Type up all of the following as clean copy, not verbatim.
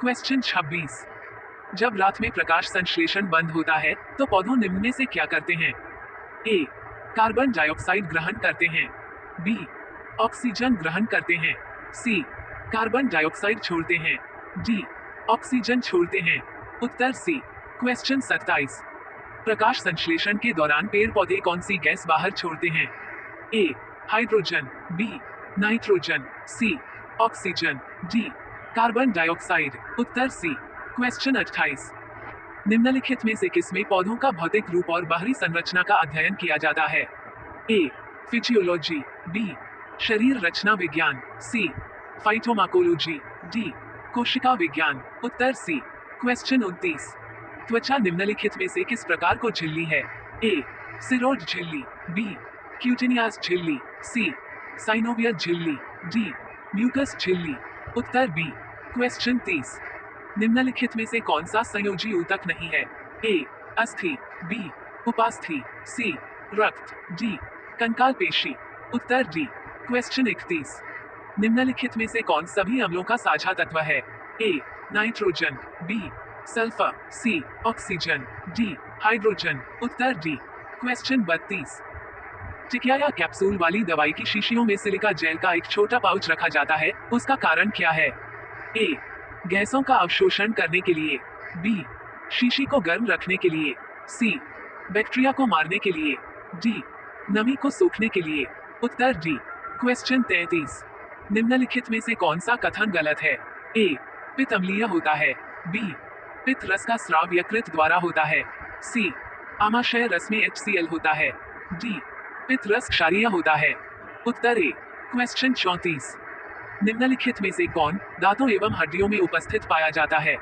Question 26। जब रात में प्रकाश संश्लेषण बंद होता है तो पौधों निम्न में से क्या करते हैं? ए. कार्बन डाइऑक्साइड ग्रहण करते हैं। बी. ऑक्सीजन ग्रहण करते हैं। सी. कार्बन डाइऑक्साइड छोड़ते हैं। डी. ऑक्सीजन छोड़ते हैं। उत्तर सी। क्वेश्चन 27। प्रकाश संश्लेषण के दौरान पेड़ पौधे कौन सी गैस बाहर छोड़ते हैं? A. Hydrogen. B. Nitrogen. C. Oxygen. D. Carbon dioxide. उत्तर सी। क्वेश्चन 28। निम्नलिखित में से किसमें पौधों का भौतिक रूप और बाहरी संरचना का अध्ययन किया जाता है? ए. फिजियोलॉजी। बी. शरीर रचना विज्ञान। सी. फाइटोमाकोलॉजी। डी. कोशिका विज्ञान। उत्तर सी। क्वेश्चन 29। त्वचा निम्नलिखित में से किस प्रकार को झिल्ली है? ए. सिरोड झिल्ली। बी. क्यूटेनियास झिल्ली। सी. साइनोवियर झिल्ली। डी. म्यूकस झिल्ली। उत्तर बी। क्वेश्चन 30। निम्नलिखित में से कौन सा संयोजी ऊतक नहीं है? ए. अस्थि। बी. उपास्थि। सी. रक्त। डी. कंकाल पेशी। उत्तर डी। क्वेश्चन 31। निम्नलिखित में से कौन सभी अम्लों का साझा तत्व है? ए. नाइट्रोजन। बी. सल्फर। सी. ऑक्सीजन। डी. हाइड्रोजन। उत्तर डी। क्वेश्चन 32। टिकिया या कैप्सूल वाली दवाई की शीशियों में सिलिका जेल का एक छोटा पाउच रखा जाता है, उसका कारण क्या है? ए. गैसों का अवशोषण करने के लिए। बी. शीशी को गर्म रखने के लिए। सी. बैक्टीरिया को मारने के लिए। डी. नमी को सूखने के लिए। उत्तर डी। क्वेश्चन 33। निम्नलिखित में से कौन सा कथन गलत है? ए. पित्त अम्लीय होता है। बी. पित्त रस का स्राव यकृत द्वारा होता है। सी. आमाशय रस में HCl होता है। डी. पित्त रस क्षारीय होता है। उत्तर ए। क्वेश्चन 34। निम्नलिखित में से कौन दांतों एवं हड्डियों में उपस्थित पाया जाता है?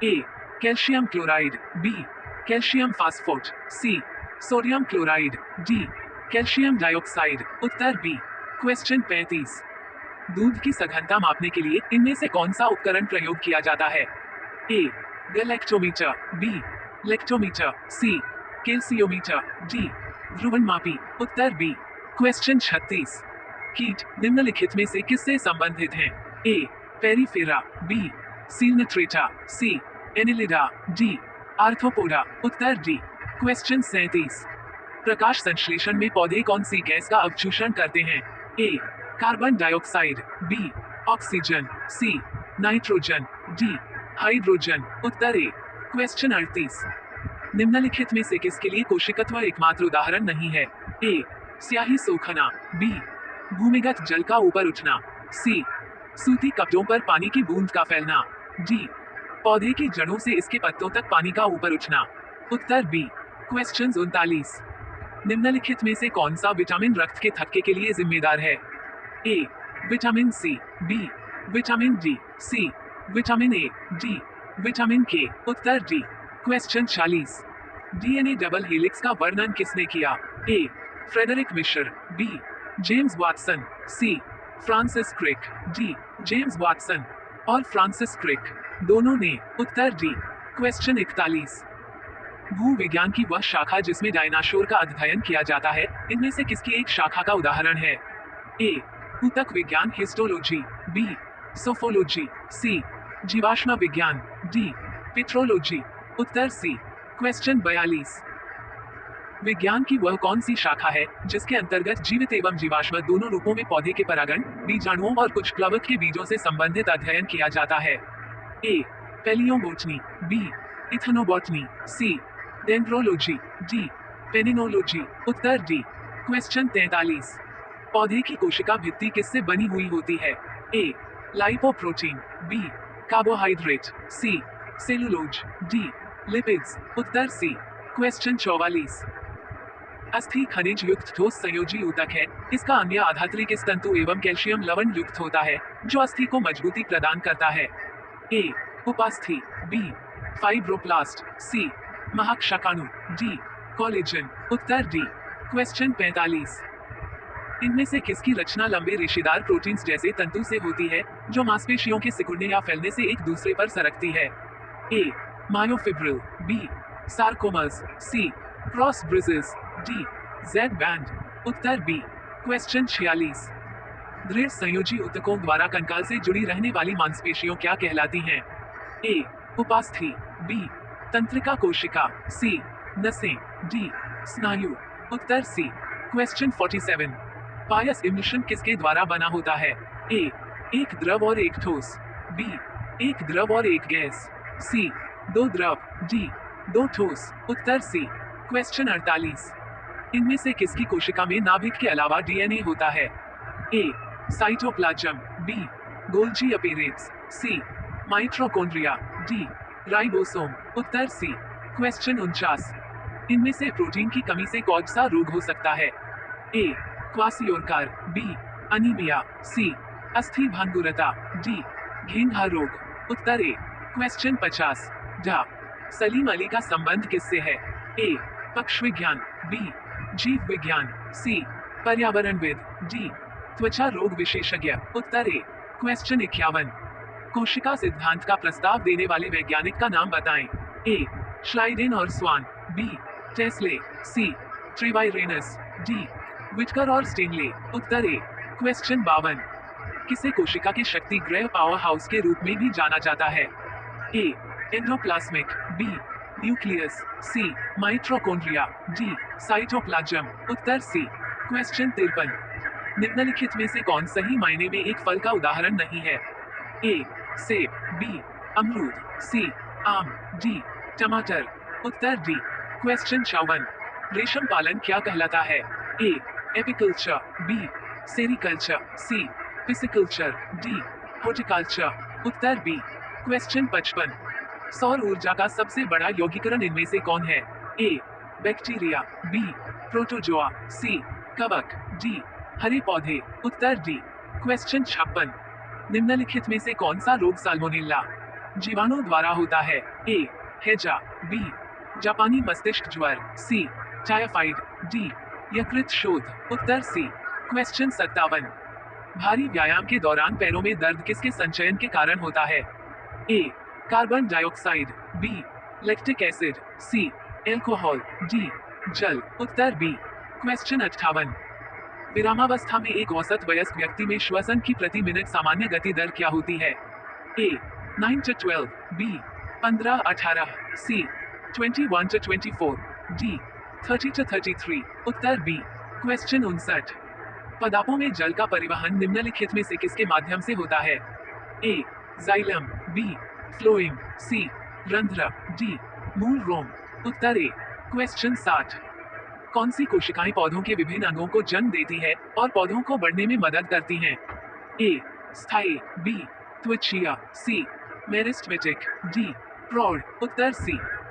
A. Calcium chloride. B. Calcium phosphate. C. Sodium chloride. D. Calcium dioxide. उत्तर बी। क्वेश्चन 35। दूध की सघनता मापने के लिए इनमें से कौन सा उपकरण प्रयोग किया जाता है? ए. गैलेक्टोमीटर। बी. लेक्टोमीटर। सी. कैल्सियोमीटर। डी. ध्रुवनमापी। उत्तर बी। क्वेश्चन 36। कीट निम्नलिखित में से किससे संबंधित हैं? ए. पेरिफेरा। बी. सीलनेट्रेटा। सी. एनिलिडा। डी. आर्थ्रोपोडा। उत्तर डी। क्वेश्चन 37। प्रकाश संश्लेषण में पौधे कौन सी गैस का अवशोषण करते हैं? A. Carbon dioxide. B. Oxygen. C. Nitrogen. D. Hydrogen. उत्तर ए। क्वेश्चन 38। निम्नलिखित में से किसके लिए कोशिकत्व एकमात्र उदाहरण नहीं है? ए. स्याही सोखना। बी. भूमिगत जल का ऊपर उठना। सी. सूती कपड़ों पर पानी की बूंद का फैलना। डी. पौधे की जड़ों से इसके पत्तों तक पानी का ऊपर उठना। उत्तर बी। क्वेश्चन 39। निम्नलिखित में से कौन सा विटामिन रक्त के थक्के के लिए जिम्मेदार है? A. Vitamin C. B. Vitamin D. C. Vitamin A. D. Vitamin K. उत्तर D. Question 40। DNA double helix का वर्णन किसने किया? A. Friedrich Miescher. B. James Watson. C. Francis Crick. D. James Watson और फ्रांसिस क्रिक दोनों ने। उत्तर D. Question 41। भूविज्ञान की वह शाखा जिसमें डायनासोर का अध्ययन किया जाता है, इनमें से किसकी एक शाखा का उदाहरण है? ए. ऊतक विज्ञान हिस्टोलॉजी। बी. सोफोलॉजी। सी. जीवाश्म विज्ञान। डी. पेट्रोलॉजी। उत्तर सी। क्वेश्चन 42। विज्ञान की वह कौन सी शाखा है जिसके अंतर्गत जीवित एवं जीवाश्म दोनों रूपों में पौधे के परागण, बीजाणुओं और कुछ प्लवक के बीजों से संबंधित अध्ययन किया जाता है? ए. पैलियोबोटनी। बी. इथनोबोटनी। सी. डेंड्रोलॉजी। डी. पेनिनोलॉजी। उत्तर डी। क्वेश्चन 43। पौधे की कोशिका भित्ति किससे बनी हुई होती है? ए. लाइपोप्रोटीन। बी. कार्बोहाइड्रेट। सी. सेलुलोज। डी. लिपिड्स। उत्तर सी। क्वेश्चन 44। अस्थि खनिज युक्त ठोस संयोजी ऊतक है, इसका अन्य आधात्री किस तंतु एवं कैल्शियम लवण युक्त होता है जो अस्थि को मजबूती प्रदान करता है? ए. उपास्थि। बी. फाइब्रोप्लास्ट। सी. महाक्षकाणु। डी. कोलेजन। उत्तर डी। क्वेश्चन 45। इनमें से किसकी रचना लंबे रेशेदार प्रोटीन्स जैसे तंतु से होती है जो मांसपेशियों के सिकुड़ने या फैलने से एक दूसरे पर सरकती है? A. Myofibril. B. Sarcomeres. C. Cross bridges. D. Z band. उत्तर बी। क्वेश्चन 46। दृढ़ संयोजी ऊतकों द्वारा कंकाल से जुड़ी रहने वाली मांसपेशियों क्या कहलाती हैं? ए उपास्थि, बी तंत्रिका कोशिका, सी नसें, डी स्नायु। उत्तर सी। क्वेश्चन 47। पायस इमिशन किसके द्वारा बना होता है? ए एक द्रव और एक ठोस, बी एक द्रव और एक गैस, सी दो द्रव, डी दो ठोस। उत्तर सी। क्वेश्चन 48। इनमें से किसकी कोशिका में नाभिक के अलावा डीएनए होता है? ए साइटोप्लाज्म, बी गोल्जी अपीरेट्स, सी माइटोकॉन्ड्रिया, डी राइबोसोम। उत्तर सी। क्वेश्चन 49। इनमें से प्रोटीन की कमी से कौन सा रोग हो सकता है? ए क्वासियोरकार, बी अनीमिया, सी अस्थि भंगुरता, डी घेंघा रोग। उत्तर ए। क्वेश्चन 50। ढा सलीम अली का संबंध किससे है? ए पक्ष विज्ञान, बी जीव विज्ञान, सी पर्यावरणविद, डी त्वचा रोग विशेषज्ञ। उत्तर ए। क्वेश्चन 51। कोशिका सिद्धांत का प्रस्ताव देने वाले वैज्ञानिक का नाम बताएं। ए श्लाइडेन और स्वान, बी टेस्ले, सी ट्रेवाइरेनस, डी विटकर और स्टिंगले। उत्तर ए। क्वेश्चन 52। किसे कोशिका के शक्ति ग्रह पावर हाउस के रूप में भी जाना जाता है? ए एंडोप्लाज्मिक, बी न्यूक्लियस, सी माइटोकॉन्ड्रिया, डी साइटोप्लाज्म। उत्तर सी। क्वेश्चन 53। निम्नलिखित में से कौन सही मायने में एक फल का उदाहरण नहीं है? ए सेब, बी अमरूद, सी आम, डी टमाटर। उत्तर डी। क्वेश्चन 54। रेशम पालन क्या कहलाता है? ए एपिकल्चर, बी सेरिकल्चर, सी पिसिकल्चर, डी हॉर्टिकल्चर। उत्तर बी। क्वेश्चन 55। सौर ऊर्जा का सबसे बड़ा यौगिकरण इनमें से कौन है? ए बैक्टीरिया, बी प्रोटोजोआ, सी कवक, डी हरे पौधे। उत्तर डी। क्वेश्चन 56। निम्नलिखित में से कौन सा रोग साल्मोनेला जीवाणु द्वारा होता है? ए हैजा, बी जापानी मस्तिष्क ज्वर, सी टाइफाइड, डी यकृत शोथ। उत्तर सी। क्वेश्चन 57। भारी व्यायाम के दौरान पैरों में दर्द किसके संचयन के कारण होता है? A carbon dioxide, B lactic acid, C alcohol, D जल। उत्तर बी। क्वेश्चन 58। विरामावस्था में एक औसत वयस्क व्यक्ति में श्वसन की प्रति मिनट सामान्य गति दर क्या होती है? A 9 to 12, B 15-18, C 21 to 24, D 30 to 33। उत्तर बी। क्वेश्चन 59। पदार्थों में जल का परिवहन निम्नलिखित में से किसके माध्यम से होता है? ए जाइलम, बी फ्लोएम, सी रंध्र, डी मूल रोम। उत्तर ए। क्वेश्चन 60। कौन सी कोशिकाएं पौधों के विभिन्न अंगों को जन्म देती है और पौधों को बढ़ने में मदद करती हैं? ए स्थायी, बी त्वचीय, सी मेरिस्टेमेटिक, डी प्रौढ़। उत्तर सी।